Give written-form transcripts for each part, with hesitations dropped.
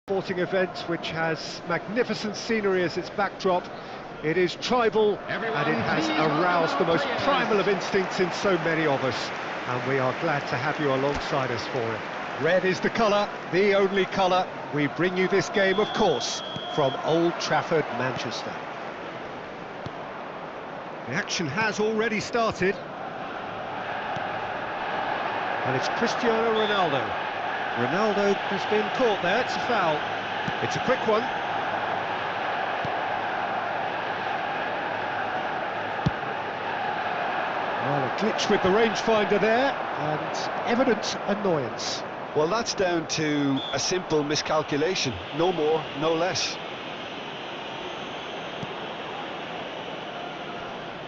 Sporting event which has magnificent scenery as its backdrop. It is tribal and it has aroused the most primal of instincts in so many of us, and we are glad to have you alongside us for it. Red is the colour, the only colour. We bring you this game, of course, from Old Trafford, Manchester. The action has already started, and it's Cristiano Ronaldo. Ronaldo has been caught there, it's a foul. It's a quick one. Well, a glitch with the rangefinder there, and evident annoyance. Well, that's down to a simple miscalculation. No more, no less.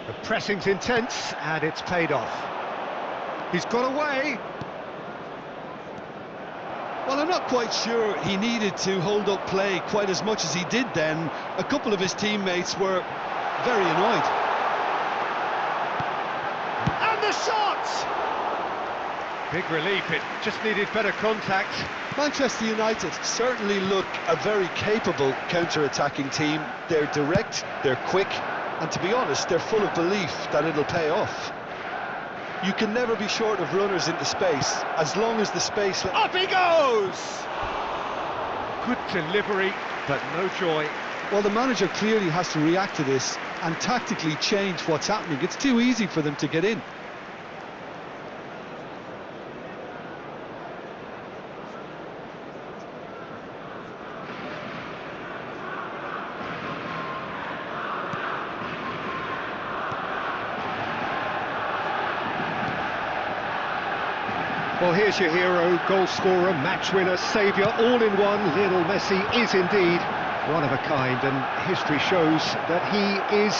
The pressing's intense, and it's paid off. He's got away. Well, I'm not quite sure he needed to hold up play quite as much as he did then. A couple of his teammates were very annoyed. And the shot! Big relief, it just needed better contact. Manchester United certainly look a very capable counter-attacking team. They're direct, they're quick, and to be honest, they're full of belief that it'll pay off. You can never be short of runners into space, as long as the space... Up he goes! Good delivery, but no joy. Well, the manager clearly has to react to this and tactically change what's happening. It's too easy for them to get in. Well, here's your hero, goal scorer, match winner, saviour, all in one. Lionel Messi is indeed one of a kind, and history shows that he is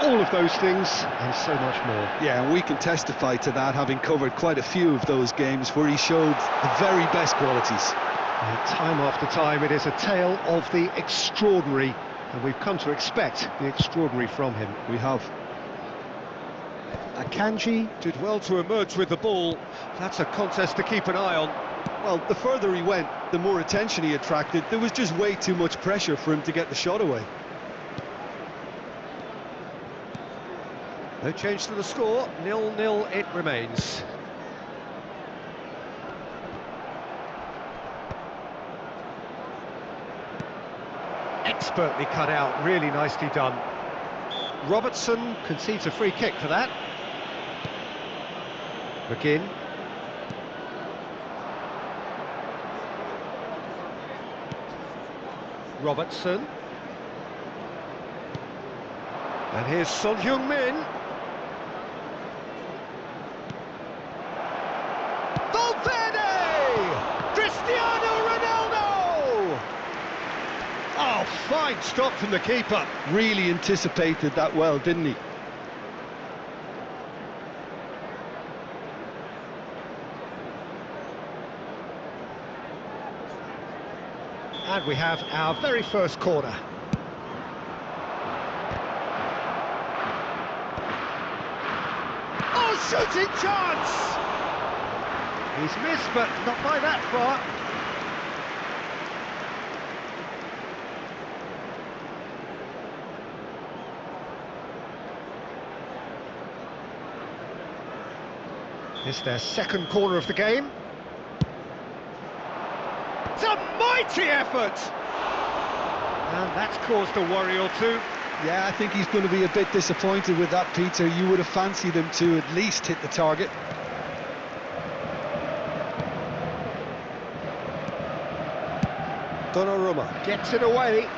all of those things and so much more. Yeah, and we can testify to that, having covered quite a few of those games where he showed the very best qualities. And time after time, it is a tale of the extraordinary, and we've come to expect the extraordinary from him. We have. Akanji did well to emerge with the ball. That's a contest to keep an eye on. Well, the further he went, the more attention he attracted. There was just way too much pressure for him to get the shot away. No change to the score, 0-0 it remains. Expertly cut out, really nicely done. Robertson concedes a free kick for that. McGinn. Robertson. And here's Son Heung-min. Valverde! Cristiano Ronaldo! Oh, fine stop from the keeper. Really anticipated that well, didn't he? And we have our very first corner. Oh, shooting chance! He's missed, but not by that far. It's their second corner of the game. It's a mighty effort! And that's caused a worry or two. Yeah, I think he's going to be a bit disappointed with that, Peter. You would have fancied him to at least hit the target. Donnarumma gets it away.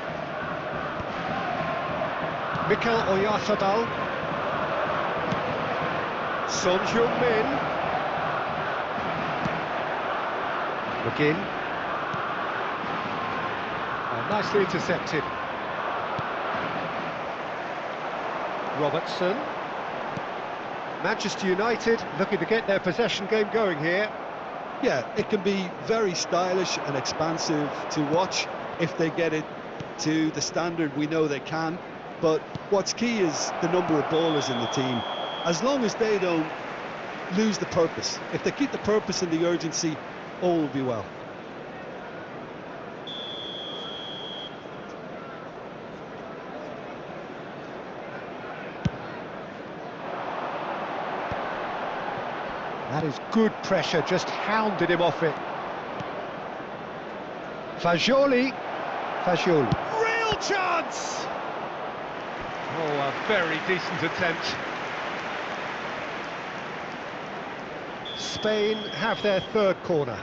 Mikel Oyarzabal. Son Heung-min. McGinn. Nicely intercepted. Robertson. Manchester United looking to get their possession game going here. Yeah, it can be very stylish and expansive to watch if they get it to the standard we know they can. But what's key is the number of ballers in the team. As long as they don't lose the purpose, if they keep the purpose and the urgency, all will be well. That is good pressure, just hounded him off it. Fagioli. Real chance! Oh, a very decent attempt. Spain have their third corner.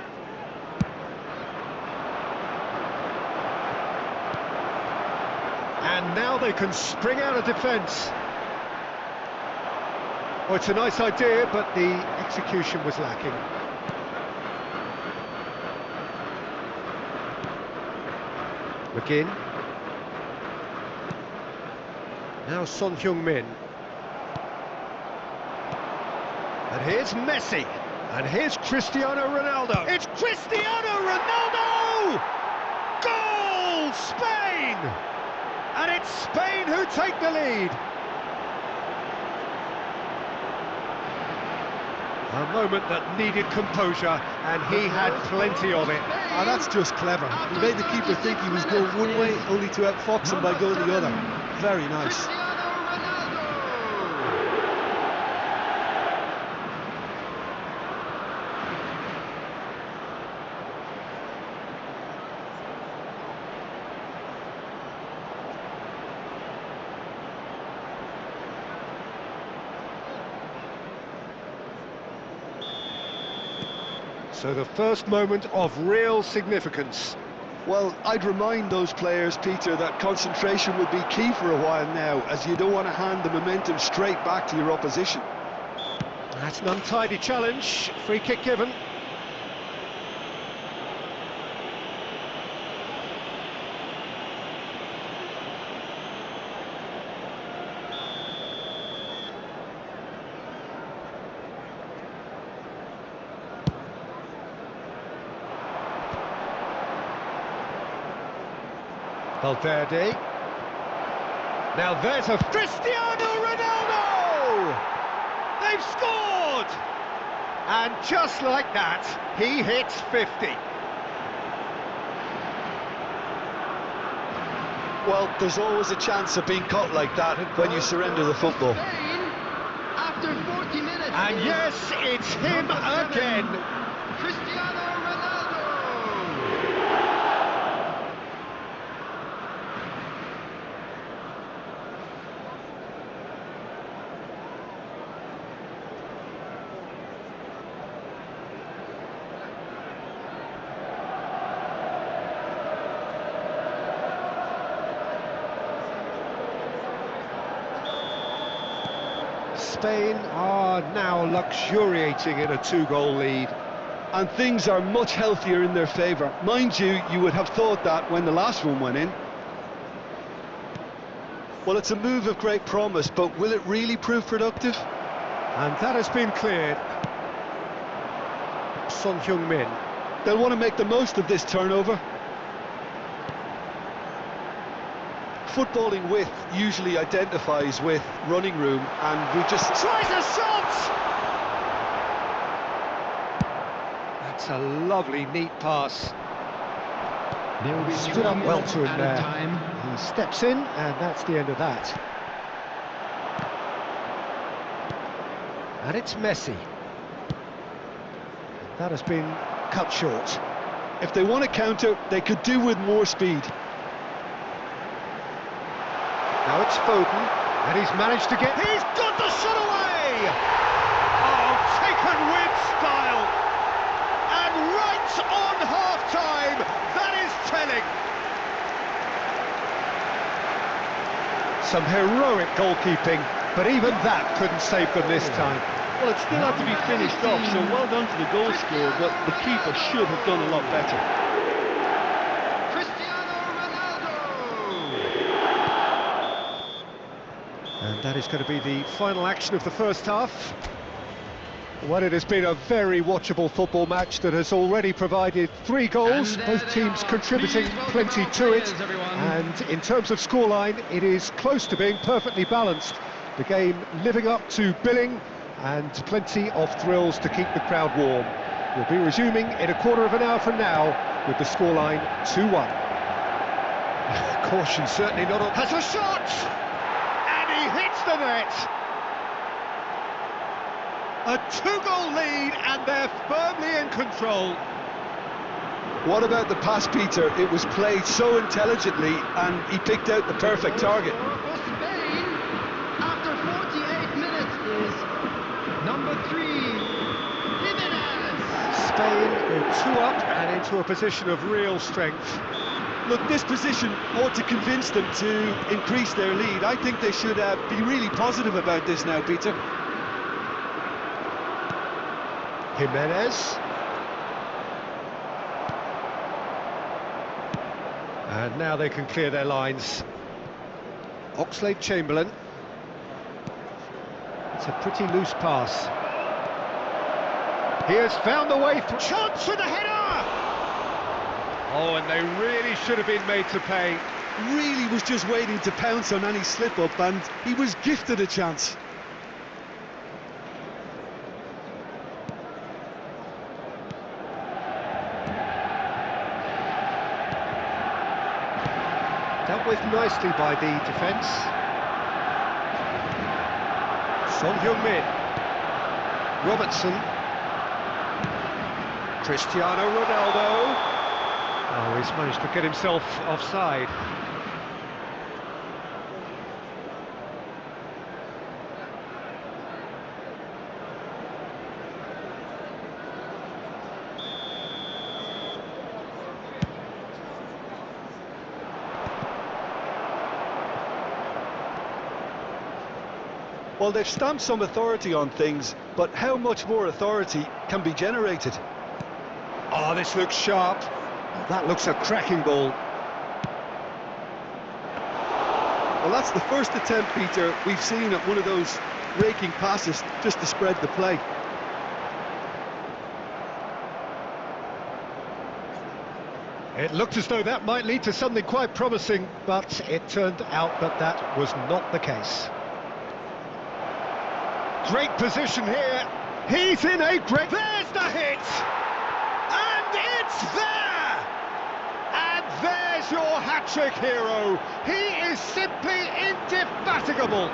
And now they can spring out of defence. Oh, it's a nice idea, but the execution was lacking. McGinn. Now Son Heung-min. And here's Messi. And here's Cristiano Ronaldo. It's Cristiano Ronaldo! Goal! Spain! And it's Spain who take the lead. A moment that needed composure, and he had plenty of it. Oh, that's just clever. He made the keeper think he was going one way, only to outfox him by going the other. Very nice. So the first moment of real significance. Well, I'd remind those players, Peter, that concentration will be key for a while now, as you don't want to hand the momentum straight back to your opposition. That's an untidy challenge. Free kick given. Valverde. Now there's a Cristiano Ronaldo! They've scored! And just like that, he hits 50. Well, there's always a chance of being caught like that when you surrender the football. After 40 minutes. And yes, it's him again. Cristiano Ronaldo. Spain are now luxuriating in a two-goal lead. And things are much healthier in their favour. Mind you, you would have thought that when the last one went in. Well, it's a move of great promise, but will it really prove productive? And that has been cleared. Son Heung-min. They'll want to make the most of this turnover. Footballing width usually identifies with running room, and we just... Tries a shot! That's a lovely, neat pass. He stood up well to him there. He steps in, and that's the end of that. And it's Messi. That has been cut short. If they want to counter, they could do with more speed. Now it's Foden, and he's managed to get... He's got the shot away! Oh, taken with style! And right on half-time, that is telling! Some heroic goalkeeping, but even that couldn't save them this time. Well, it still had to be finished off, so well done to the goal scorer, but the keeper should have done a lot better. And that is going to be the final action of the first half. Well, it has been a very watchable football match that has already provided 3 goals, both teams contributing plenty to it. And in terms of scoreline, it is close to being perfectly balanced. The game living up to billing, and plenty of thrills to keep the crowd warm. We'll be resuming in a quarter of an hour from now with the scoreline 2-1. Caution certainly not on... Has a shot! He hits the net! A two-goal lead, and they're firmly in control. What about the pass, Peter? It was played so intelligently, and he picked out the perfect target. For Spain, after 48 minutes, is number 3, Jimenez. Spain go 2 up and into a position of real strength. Look, this position ought to convince them to increase their lead. I think they should be really positive about this now, Peter. Jimenez. And now they can clear their lines. Oxlade-Chamberlain. It's a pretty loose pass. He has found the way through. Chance for the header! Oh, and they really should have been made to pay. Really was just waiting to pounce on any slip-up, and he was gifted a chance. Dealt with nicely by the defence. Son Heung-min. Robertson. Cristiano Ronaldo. Oh, he's managed to get himself offside. Well, they've stamped some authority on things, but how much more authority can be generated? Oh, this looks sharp. That looks a cracking ball. Well, that's the first attempt, Peter, we've seen at one of those raking passes just to spread the play. It looked as though that might lead to something quite promising, but it turned out that that was not the case. Great position here. He's in a great... There's the hit! And it's there! And there's your hat-trick hero. He is simply indefatigable.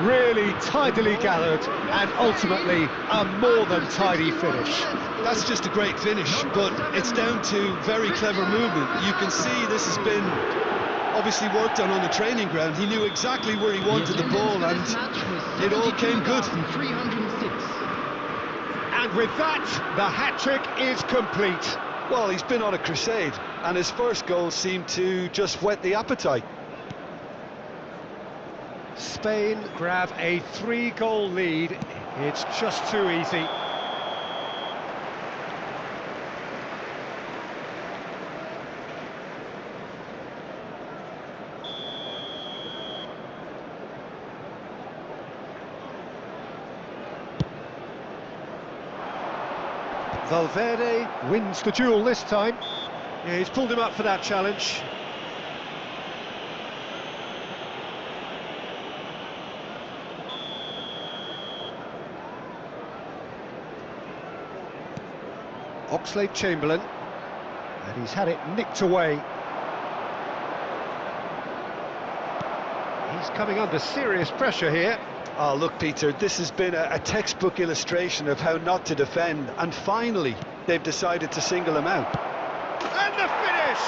Really tidily gathered, and ultimately a more than tidy finish. That's just a great finish, but it's down to very clever movement. You can see this has been obviously worked on the training ground. He knew exactly where he wanted the ball, and it all came good. And with that, the hat-trick is complete. Well, he's been on a crusade, and his first goal seemed to just whet the appetite. Spain grab a 3-goal lead. It's just too easy. Valverde wins the duel this time. Yeah, he's pulled him up for that challenge. Oxlade-Chamberlain, and he's had it nicked away. He's coming under serious pressure here. Oh, look, Peter, this has been a textbook illustration of how not to defend, and finally, they've decided to single him out. And the finish!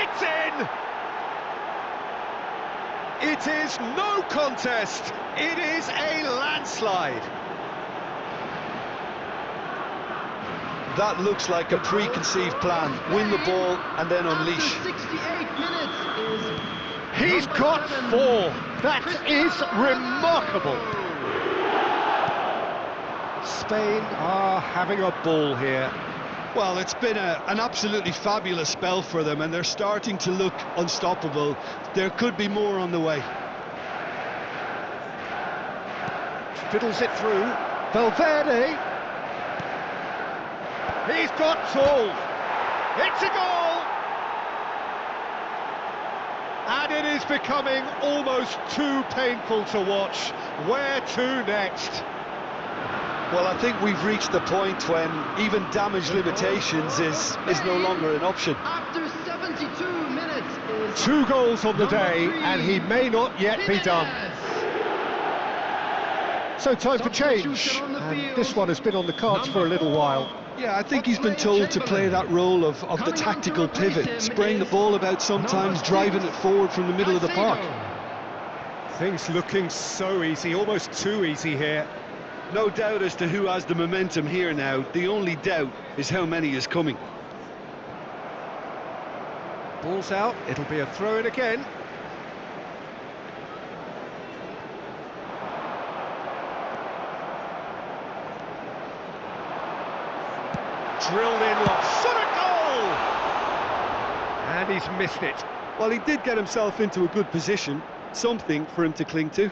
It's in! It is no contest! It is a landslide! That looks like a preconceived plan. Win the ball and then unleash. After 68 minutes is... He's got 4. That is remarkable. Spain are having a ball here. Well, it's been an absolutely fabulous spell for them, and they're starting to look unstoppable. There could be more on the way. Fiddles it through. Valverde. He's got tools. It's a goal. And it is becoming almost too painful to watch. Where to next? Well, I think we've reached the point when even damage limitations is no longer an option. After 72 minutes is... 2 goals on the day, and he may not yet be done. So time for change, Substitution on the and field. this one has been on the cards for a little while. Yeah, I think he's been told to play that role of the tactical pivot, spraying the ball about sometimes, driving it forward from the middle of the park. Things looking so easy, almost too easy here. No doubt as to who has the momentum here now. The only doubt is how many is coming. Ball's out, it'll be a throw-in again. Drilled in, shot a goal! And he's missed it. Well, he did get himself into a good position, something for him to cling to.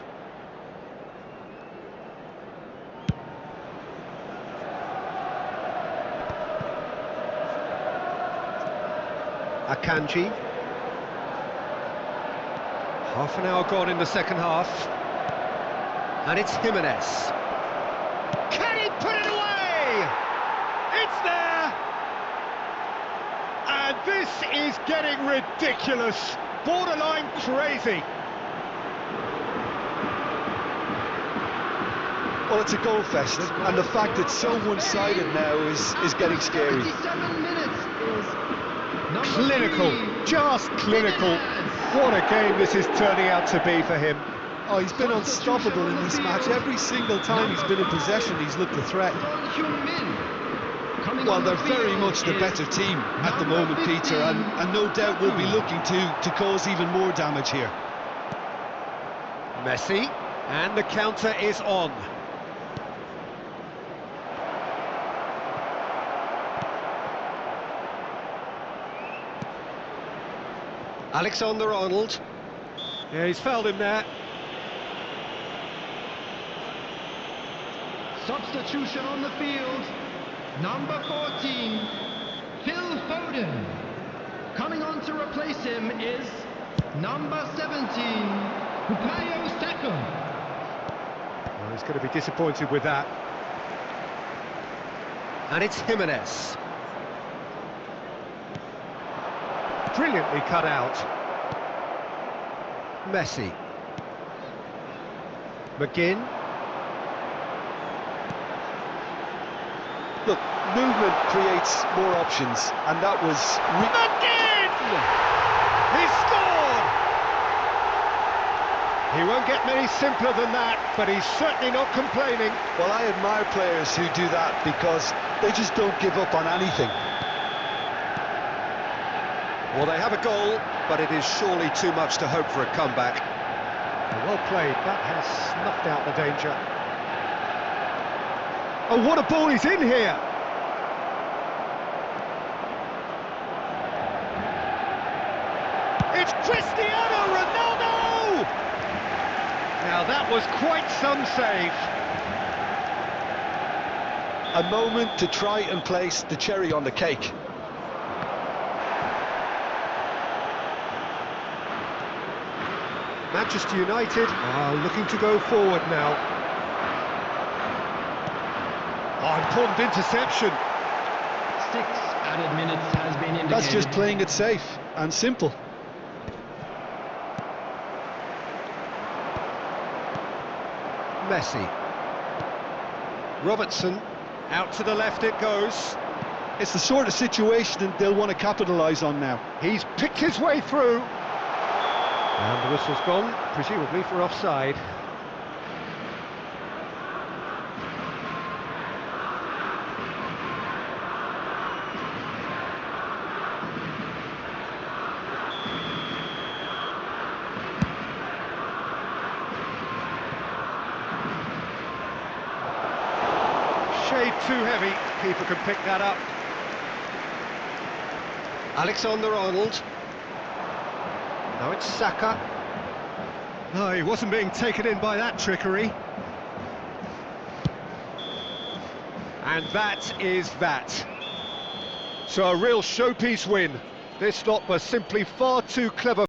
Akanji. Half an hour gone in the second half. And it's Jimenez. Can he put it away? It's there! And this is getting ridiculous. Borderline crazy. Well, it's a goal fest, and the fact it's so one-sided now is getting scary. 77 minutes is number Clinical, 3. just clinical. What a game this is turning out to be for him. Oh, he's been unstoppable in this match. Every single time he's been in possession, he's looked a threat. Well, they're very much the better team at the moment, Peter, and no doubt will be looking to cause even more damage here. Messi, and the counter is on. Alexander-Arnold. Yeah, he's fouled him there. Substitution on the field. Number 14, Phil Foden. Coming on to replace him is number 17, Bukayo Saka. Well, he's going to be disappointed with that. And it's Jimenez. Brilliantly cut out. Messi. McGinn. Look, movement creates more options, and that was... McGinn! He scored! He won't get many simpler than that, but he's certainly not complaining. Well, I admire players who do that because they just don't give up on anything. Well, they have a goal, but it is surely too much to hope for a comeback. Well played, that has snuffed out the danger. Oh, what a ball is in here! It's Cristiano Ronaldo! Now that was quite some save. A moment to try and place the cherry on the cake. Manchester United are looking to go forward now. Oh, important interception. 6 added minutes has been indicated. That's just playing it safe and simple. Messi. Robertson, out to the left it goes. It's the sort of situation they'll want to capitalise on now. He's picked his way through. And the whistle's gone, presumably for offside. Shade too heavy, keeper can pick that up. Alexander-Arnold. Now it's Saka. No, he wasn't being taken in by that trickery. And that is that. So a real showpiece win. This lot was simply far too clever.